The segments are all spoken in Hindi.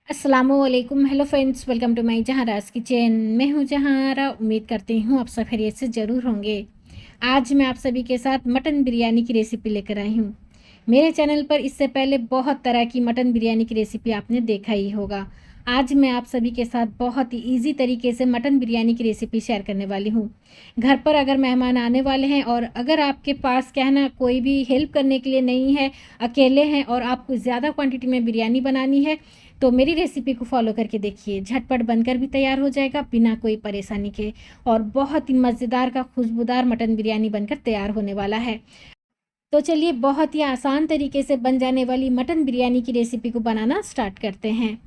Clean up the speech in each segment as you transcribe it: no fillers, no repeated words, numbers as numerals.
अस्सलामुअलैकुम। Hello friends, welcome to my Zahara's kitchen. मैं हूँ जहारा। उम्मीद करती हूँ आप सब खैरियत से ज़रूर होंगे। आज मैं आप सभी के साथ मटन बिरयानी की रेसिपी लेकर आई हूँ। मेरे चैनल पर इससे पहले बहुत तरह की मटन बिरयानी की रेसिपी आपने देखा ही होगा। आज मैं आप सभी के साथ बहुत ही ईजी तरीके से मटन बिरयानी की रेसिपी शेयर करने वाली हूँ। घर पर अगर मेहमान आने वाले हैं और अगर आपके पास क्या है ना, कोई भी हेल्प करने के लिए नहीं है, अकेले हैं और आपको ज़्यादा क्वांटिटी में बिरयानी बनानी है, तो मेरी रेसिपी को फॉलो करके देखिए। झटपट बनकर भी तैयार हो जाएगा बिना कोई परेशानी के, और बहुत ही मज़ेदार का खुशबूदार मटन बिरयानी बनकर तैयार होने वाला है। तो चलिए, बहुत ही आसान तरीके से बन जाने वाली मटन बिरयानी की रेसिपी को बनाना स्टार्ट करते हैं।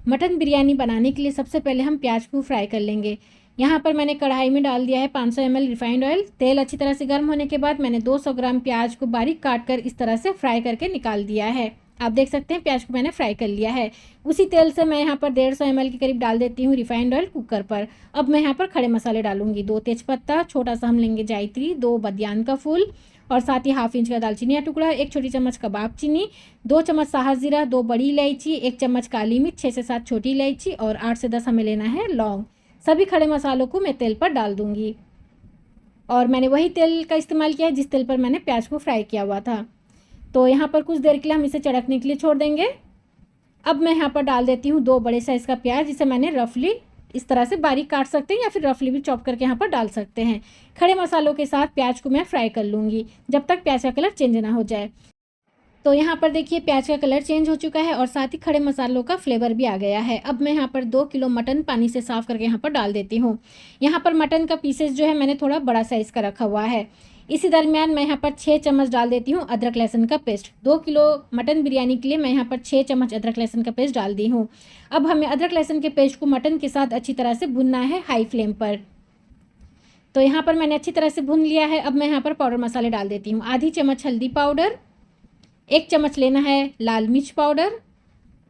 मटन बिरयानी बनाने के लिए सबसे पहले हम प्याज को फ्राई कर लेंगे। यहाँ पर मैंने कढ़ाई में डाल दिया है 500 ml रिफाइंड ऑयल। तेल अच्छी तरह से गर्म होने के बाद मैंने 200 ग्राम प्याज को बारीक काट कर इस तरह से फ्राई करके निकाल दिया है। आप देख सकते हैं प्याज को मैंने फ्राई कर लिया है। उसी तेल से मैं यहाँ पर 150 ml के करीब डाल देती हूँ रिफाइंड ऑयल कुकर पर। अब मैं यहाँ पर खड़े मसाले डालूंगी। 2 तेज़पत्ता, छोटा सा हम लेंगे जायत्री, 2 बदियान का फूल, और साथ ही हाफ इंच का दालचीनी का टुकड़ा, 1 छोटी चम्मच कबाब चीनी, 2 चम्मच साहा जीरा, 2 बड़ी इलायची, 1 चम्मच काली मिर्च, 6 से 7 छोटी इलायची और 8 से 10 हमें लेना है लौंग। सभी खड़े मसालों को मैं तेल पर डाल दूंगी, और मैंने वही तेल का इस्तेमाल किया है जिस तेल पर मैंने प्याज को फ्राई किया हुआ था। तो यहाँ पर कुछ देर के लिए हम इसे चढ़कने के लिए छोड़ देंगे। अब मैं यहाँ पर डाल देती हूँ 2 बड़े साइज़ का प्याज, जिसे मैंने रफली इस तरह से बारीक काट सकते हैं या फिर रफली भी चॉप करके यहाँ पर डाल सकते हैं। खड़े मसालों के साथ प्याज को मैं फ्राई कर लूँगी जब तक प्याज का कलर चेंज ना हो जाए। तो यहाँ पर देखिए प्याज का कलर चेंज हो चुका है और साथ ही खड़े मसालों का फ्लेवर भी आ गया है। अब मैं यहाँ पर 2 किलो मटन पानी से साफ़ करके यहाँ पर डाल देती हूँ। यहाँ पर मटन का पीसेस जो है मैंने थोड़ा बड़ा साइज़ का रखा हुआ है। इसी दरमियान मैं यहाँ पर 6 चम्मच डाल देती हूँ अदरक लहसुन का पेस्ट। 2 किलो मटन बिरयानी के लिए मैं यहाँ पर 6 चम्मच अदरक लहसुन का पेस्ट डाल दी हूँ। अब हमें अदरक लहसुन के पेस्ट को मटन के साथ अच्छी तरह से भुनना है हाई फ्लेम पर। तो यहाँ पर मैंने अच्छी तरह से भून लिया है। अब मैं यहाँ पर पाउडर मसाले डाल देती हूँ। आधी चम्मच हल्दी पाउडर, 1 चम्मच लेना है लाल मिर्च पाउडर,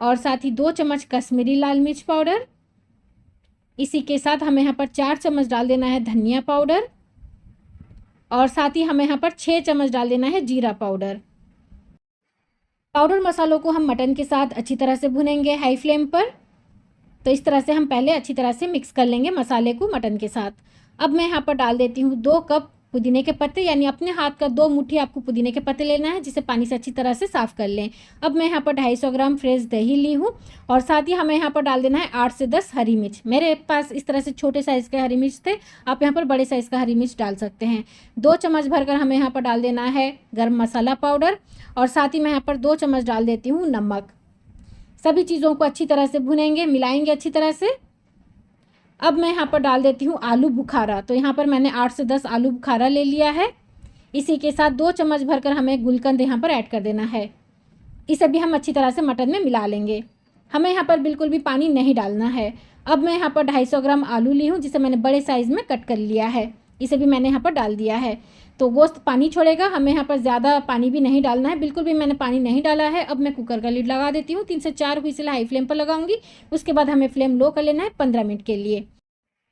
और साथ ही 2 चम्मच कश्मीरी लाल मिर्च पाउडर। इसी के साथ हमें यहाँ पर 4 चम्मच डाल देना है धनिया पाउडर, और साथ ही हमें यहाँ पर 6 चम्मच डाल देना है जीरा पाउडर। पाउडर मसालों को हम मटन के साथ अच्छी तरह से भुनेंगे हाई फ्लेम पर। तो इस तरह से हम पहले अच्छी तरह से मिक्स कर लेंगे मसाले को मटन के साथ। अब मैं यहाँ पर डाल देती हूँ 2 कप पुदीने के पत्ते, यानी अपने हाथ का 2 मुट्ठी आपको पुदीने के पत्ते लेना है, जिसे पानी से अच्छी तरह से साफ़ कर लें। अब मैं यहाँ पर 250 ग्राम फ्रेश दही ली हूँ, और साथ ही हमें यहाँ पर डाल देना है 8 से 10 हरी मिर्च। मेरे पास इस तरह से छोटे साइज़ के हरी मिर्च थे, आप यहाँ पर बड़े साइज़ का हरी मिर्च डाल सकते हैं। 2 चम्मच भरकर हमें यहाँ पर डाल देना है गर्म मसाला पाउडर, और साथ ही मैं यहाँ पर 2 चम्मच डाल देती हूँ नमक। सभी चीज़ों को अच्छी तरह से भुनेंगे, मिलाएंगे अच्छी तरह से। अब मैं यहाँ पर डाल देती हूँ आलू बुखारा। तो यहाँ पर मैंने 8 से 10 आलू बुखारा ले लिया है। इसी के साथ 2 चम्मच भरकर हमें गुलकंद यहाँ पर ऐड कर देना है। इसे भी हम अच्छी तरह से मटन में मिला लेंगे। हमें यहाँ पर बिल्कुल भी पानी नहीं डालना है। अब मैं यहाँ पर 250 ग्राम आलू ली हूँ, जिसे मैंने बड़े साइज़ में कट कर लिया है। इसे भी मैंने यहाँ पर डाल दिया है। तो गोश्त पानी छोड़ेगा, हमें यहाँ पर ज़्यादा पानी भी नहीं डालना है, बिल्कुल भी मैंने पानी नहीं डाला है। अब मैं कुकर का लिड लगा देती हूँ। 3 से 4 व्हिसल हाई फ्लेम पर लगाऊंगी। उसके बाद हमें फ्लेम लो कर लेना है 15 मिनट के लिए।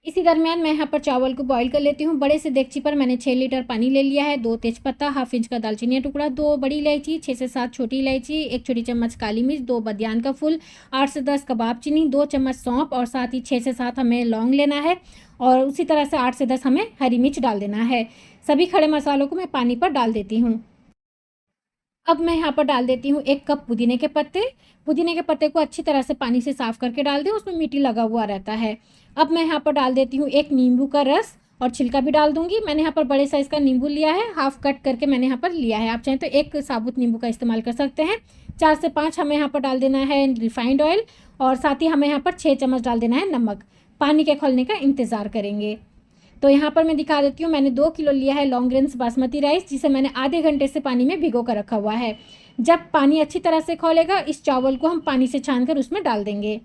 इसी दरमियान मैं यहाँ पर चावल को बॉईल कर लेती हूँ। बड़े से देगची पर मैंने 6 लीटर पानी ले लिया है। 2 तेज़पत्ता, हाफ इंच का दालचीनी का टुकड़ा, 2 बड़ी इलायची, 6 से 7 छोटी इलायची, 1 छोटी चम्मच काली मिर्च, 2 बदियान का फूल, 8 से 10 कबाब चीनी, 2 चम्मच सौंफ, और साथ ही 6 से 7 हमें लौंग लेना है, और उसी तरह से 8 से 10 हमें हरी मिर्च डाल देना है। सभी खड़े मसालों को मैं पानी पर डाल देती हूँ। अब मैं यहाँ पर डाल देती हूँ 1 कप पुदीने के पत्ते। पुदीने के पत्ते को अच्छी तरह से पानी से साफ़ करके डाल दें, उसमें मिट्टी लगा हुआ रहता है। अब मैं यहाँ पर डाल देती हूँ 1 नींबू का रस, और छिलका भी डाल दूंगी। मैंने यहाँ पर बड़े साइज़ का नींबू लिया है, हाफ कट करके मैंने यहाँ पर लिया है। आप चाहें तो 1 साबुत नींबू का इस्तेमाल कर सकते हैं। 4 से 5 हमें यहाँ पर डाल देना है रिफाइंड ऑयल, और साथ ही हमें यहाँ पर 6 चम्मच डाल देना है नमक। पानी के खौलने का इंतज़ार करेंगे। तो यहाँ पर मैं दिखा देती हूँ, मैंने 2 किलो लिया है लॉन्ग ग्रेन्स बासमती राइस, जिसे मैंने आधे घंटे से पानी में भिगो कर रखा हुआ है। जब पानी अच्छी तरह से खौलेगा, इस चावल को हम पानी से छान कर उसमें डाल देंगे।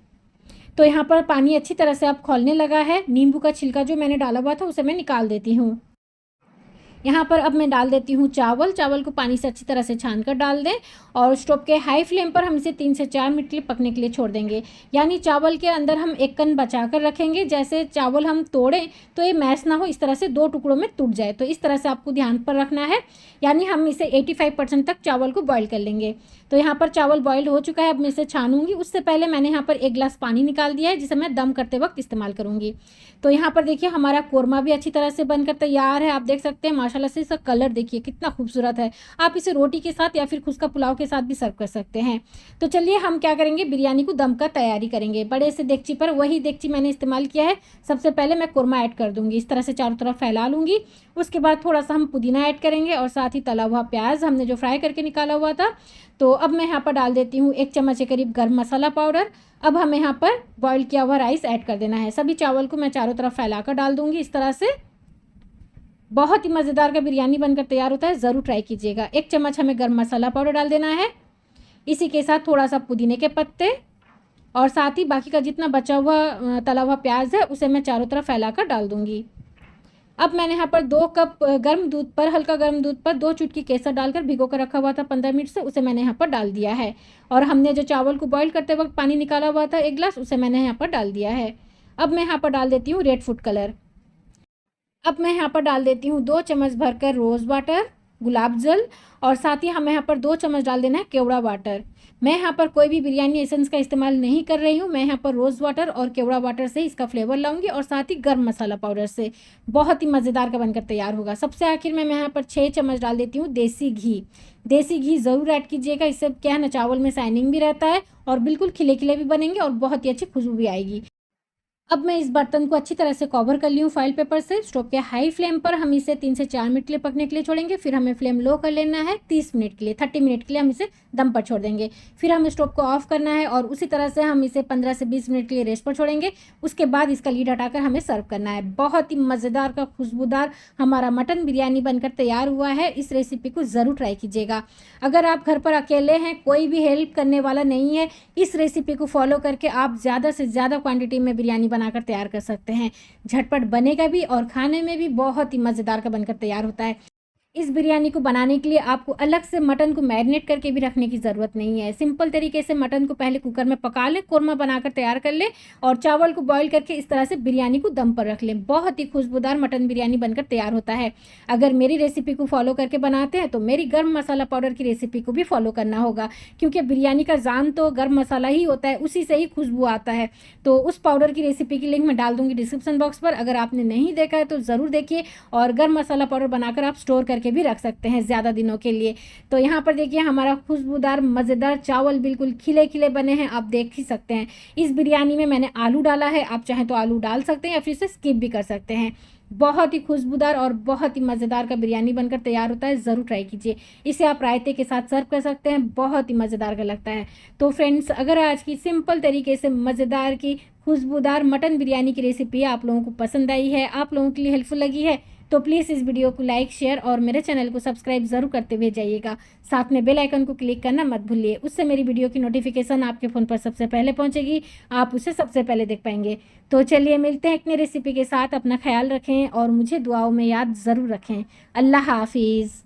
तो यहाँ पर पानी अच्छी तरह से अब खौलने लगा है। नींबू का छिलका जो मैंने डाला हुआ था उसे मैं निकाल देती हूँ। यहाँ पर अब मैं डाल देती हूँ चावल को पानी से अच्छी तरह से छान कर डाल दें, और स्टोव के हाई फ्लेम पर हम इसे 3 से 4 मिनट के लिए पकने के लिए छोड़ देंगे। यानी चावल के अंदर हम एक कण बचा कर रखेंगे, जैसे चावल हम तोड़ें तो ये मैश ना हो, इस तरह से 2 टुकड़ों में टूट जाए। तो इस तरह से आपको ध्यान पर रखना है। यानी हम इसे 85% तक चावल को बॉईल कर लेंगे। तो यहाँ पर चावल बॉइल्ड हो चुका है, अब मैं इसे छानूंगी। उससे पहले मैंने यहाँ पर 1 गिलास पानी निकाल दिया है, जिसे मैं दम करते वक्त इस्तेमाल करूँगी। तो यहाँ पर देखिए हमारा कोरमा भी अच्छी तरह से बनकर तैयार है। आप देख सकते हैं माशाल्लाह से इसका कलर देखिए कितना खूबसूरत है। आप इसे रोटी के साथ या फिर खुश्का पुलाव के साथ भी सर्व कर सकते हैं। तो चलिए हम क्या करेंगे, बिरयानी को दम का तैयारी करेंगे। बड़े से देगची पर, वही देगची मैंने इस्तेमाल किया है। सबसे पहले मैं कोरमा ऐड कर दूँगी, इस तरह से चारों तरफ फैला लूँगी। उसके बाद थोड़ा सा हम पुदीना ऐड करेंगे और साथ ही तला हुआ प्याज हमने जो फ्राई करके निकाला हुआ था। तो अब मैं यहाँ पर डाल देती हूँ 1 चम्मच के करीब गर्म मसाला पाउडर। अब हमें यहाँ पर बॉईल किया हुआ राइस ऐड कर देना है। सभी चावल को मैं चारों तरफ फैलाकर डाल दूँगी इस तरह से। बहुत ही मज़ेदार का बिरयानी बनकर तैयार होता है, ज़रूर ट्राई कीजिएगा। 1 चम्मच हमें गर्म मसाला पाउडर डाल देना है। इसी के साथ थोड़ा सा पुदीने के पत्ते और साथ ही बाकी का जितना बचा हुआ तला हुआ प्याज है उसे मैं चारों तरफ फैलाकर डाल दूँगी। अब मैंने यहाँ पर 2 कप गर्म दूध पर, हल्का गर्म दूध पर 2 चुटकी केसर डालकर भिगो कर रखा हुआ था 15 मिनट से, उसे मैंने यहाँ पर डाल दिया है। और हमने जो चावल को बॉईल करते वक्त पानी निकाला हुआ था 1 गिलास, उसे मैंने यहाँ पर डाल दिया है। अब मैं यहाँ पर डाल देती हूँ रेड फूड कलर। अब मैं यहाँ पर डाल देती हूँ 2 चम्मच भरकर रोज़ वाटर, गुलाब जल, और साथ ही हमें यहाँ पर 2 चम्मच डाल देना है केवड़ा वाटर। मैं यहाँ पर कोई भी बिरयानी एसेंस का इस्तेमाल नहीं कर रही हूँ। मैं यहाँ पर रोज़ वाटर और केवड़ा वाटर से इसका फ्लेवर लाऊंगी और साथ ही गर्म मसाला पाउडर से। बहुत ही मज़ेदार का बनकर तैयार होगा। सबसे आखिर में मैं यहाँ पर 6 चम्मच डाल देती हूँ देसी घी। देसी घी ज़रूर ऐड कीजिएगा, इससे क्या है ना, चावल में शाइनिंग भी रहता है और बिल्कुल खिले खिले भी बनेंगे और बहुत ही अच्छी खुशबू भी आएगी। अब मैं इस बर्तन को अच्छी तरह से कवर कर ली हूँ फॉइल पेपर से। स्टोव के हाई फ्लेम पर हम इसे 3 से 4 मिनट के लिए पकने के लिए छोड़ेंगे। फिर हमें फ्लेम लो कर लेना है 30 मिनट के लिए, 30 मिनट के लिए हम इसे दम पर छोड़ देंगे। फिर हमें स्टोव को ऑफ करना है और उसी तरह से हम इसे 15 से 20 मिनट के लिए रेस्ट पर छोड़ेंगे। उसके बाद इसका लीड हटाकर हमें सर्व करना है। बहुत ही मज़ेदार का खुशबूदार हमारा मटन बिरयानी बनकर तैयार हुआ है। इस रेसिपी को ज़रूर ट्राई कीजिएगा। अगर आप घर पर अकेले हैं, कोई भी हेल्प करने वाला नहीं है, इस रेसिपी को फॉलो करके आप ज़्यादा से ज़्यादा क्वांटिटी में बिरयानी बनाकर तैयार कर सकते हैं। झटपट बनेगा भी और खाने में भी बहुत ही मज़ेदार का बनकर तैयार होता है। इस बिरयानी को बनाने के लिए आपको अलग से मटन को मैरिनेट करके भी रखने की ज़रूरत नहीं है। सिंपल तरीके से मटन को पहले कुकर में पका लें, कोरमा बनाकर तैयार कर लें और चावल को बॉईल करके इस तरह से बिरयानी को दम पर रख लें। बहुत ही खुशबूदार मटन बिरयानी बनकर तैयार होता है। अगर मेरी रेसिपी को फॉलो करके बनाते हैं तो मेरी गर्म मसाला पाउडर की रेसिपी को भी फॉलो करना होगा, क्योंकि बिरयानी का जान तो गर्म मसाला ही होता है, उसी से ही खुशबू आता है। तो उस पाउडर की रेसिपी की लिंक मैं डाल दूँगी डिस्क्रिप्शन बॉक्स पर। अगर आपने नहीं देखा है तो ज़रूर देखिए और गर्म मसाला पाउडर बनाकर आप स्टोर करके भी रख सकते हैं ज़्यादा दिनों के लिए। तो यहाँ पर देखिए हमारा खुशबूदार मज़ेदार चावल बिल्कुल खिले खिले बने हैं, आप देख ही सकते हैं। इस बिरयानी में मैंने आलू डाला है, आप चाहें तो आलू डाल सकते हैं या फिर इसे स्किप भी कर सकते हैं। बहुत ही खुशबूदार और बहुत ही मज़ेदार का बिरयानी बनकर तैयार होता है, ज़रूर ट्राई कीजिए। इसे आप रायते के साथ सर्व कर सकते हैं, बहुत ही मज़ेदार का लगता है। तो फ्रेंड्स, अगर आज की सिंपल तरीके से मज़ेदार की खुशबूदार मटन बिरयानी की रेसिपी आप लोगों को पसंद आई है, आप लोगों के लिए हेल्पफुल लगी है, तो प्लीज़ इस वीडियो को लाइक, शेयर और मेरे चैनल को सब्सक्राइब ज़रूर करते हुए जाइएगा। साथ में बेल आइकन को क्लिक करना मत भूलिए, उससे मेरी वीडियो की नोटिफिकेशन आपके फ़ोन पर सबसे पहले पहुंचेगी, आप उसे सबसे पहले देख पाएंगे। तो चलिए मिलते हैं एक नई रेसिपी के साथ। अपना ख्याल रखें और मुझे दुआओं में याद ज़रूर रखें। अल्लाह हाफिज़।